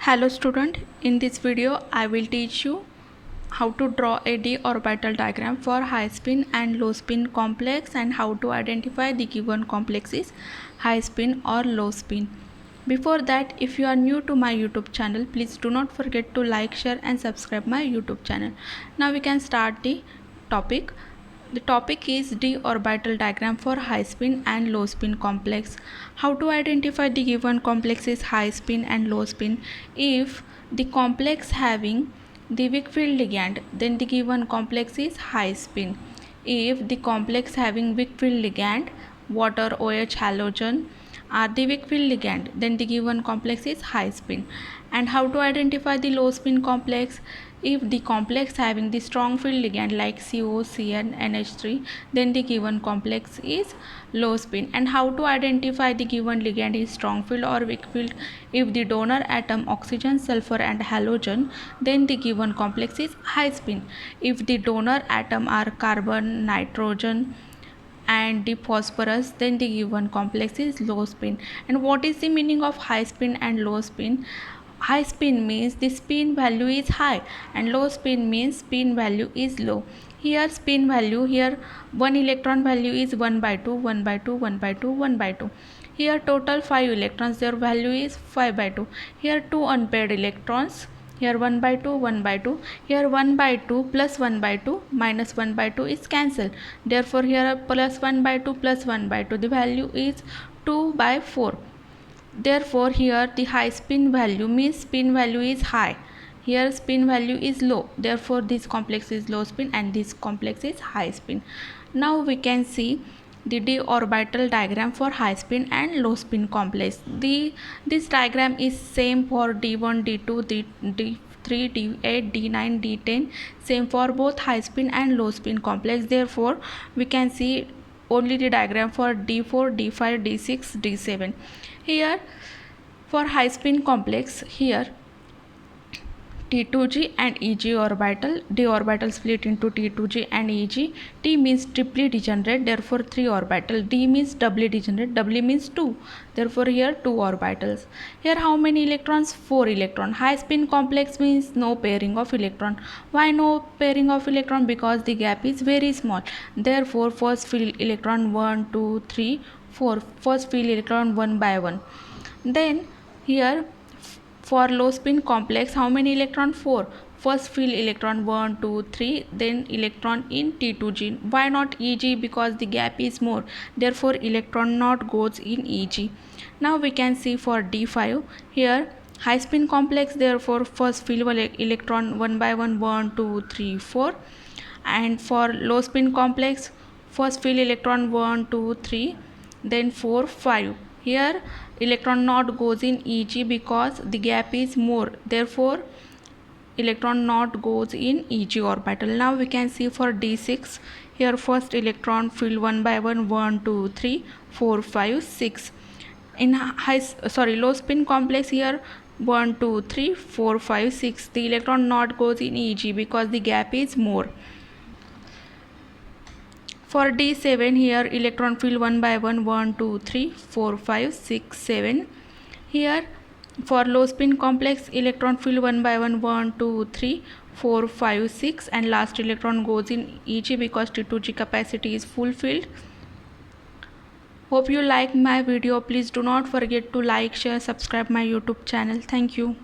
Hello student, in this video I will teach you how to draw a d orbital diagram for high spin and low spin complex and how to identify the given complex is high spin or low spin. Before that, if you are new to my YouTube channel, please do not forget to like, share and subscribe my YouTube channel. Now we can start the topic. The topic is d orbital diagram for high spin and low spin complex. How to identify the given complex is high spin and low spin. If the complex having the weak field ligand, then the given complex is high spin. If the complex having weak field ligand, water, OH, halogen are the weak field ligand, then the given complex is high spin. And how to identify the low spin complex? If the complex having the strong field ligand like CO, Cn, NH3, then the given complex is low spin. And how to identify the given ligand is strong field or weak field? If the donor atom oxygen, sulfur and halogen, then the given complex is high spin. If the donor atom are carbon, nitrogen and the phosphorus, then the given complex is low spin. And what is the meaning of high spin and low spin? High spin means the spin value is high and low spin means spin value is low. Here spin value, here one electron value is 1 by 2, 1 by 2, 1 by 2, 1 by 2. Here total 5 electrons, their value is 5 by 2. Here 2 unpaired electrons, here 1 by 2, 1 by 2. Here 1 by 2 plus 1 by 2 minus 1 by 2 is cancelled. Therefore here plus 1 by 2 plus 1 by 2, the value is 2 by 4. Therefore here the high spin value means spin value is high. Here spin value is low. Therefore this complex is low spin and this complex is high spin. Now we can see the d orbital diagram for high spin and low spin complex. This diagram is same for d1, d2, d3, d8, d9, d10, same for both high spin and low spin complex. Therefore we can see only the diagram for d4, d5, d6, d7. Here for high spin complex, here T2G and EG orbital, d orbital split into T2G and EG. T means triply degenerate, therefore 3 orbital. D means doubly degenerate, doubly means 2, therefore here 2 orbitals. Here how many electrons? 4 electron. High spin complex means no pairing of electron. Why no pairing of electron? Because the gap is very small. Therefore first field electron 1, 2, 3, 4. First field electron 1 by 1. Then here for low spin complex, how many electron? 4. First field electron 1, 2, 3, then electron in T2G. Why not EG? Because the gap is more. Therefore electron not goes in EG. Now we can see for D5. Here high spin complex, therefore first field electron 1 by 1, 1, 2, 3, 4. And for low spin complex, first field electron 1, 2, 3, then 4, 5. Here electron not goes in EG because the gap is more. Therefore electron not goes in EG orbital. Now we can see for D6. Here first electron field 1 by 1, 1, 2, 3, 4, 5, 6. In low spin complex, here 1, 2, 3, 4, 5, 6. The electron not goes in EG because the gap is more. For D7, here electron field 1 by 1, 1, 2, 3, 4, 5, 6, 7. Here for low spin complex, electron field 1 by 1, 1, 2, 3, 4, 5, 6 and last electron goes in EG because T2G capacity is fulfilled. Hope you like my video. Please do not forget to like, share, subscribe my YouTube channel. Thank you.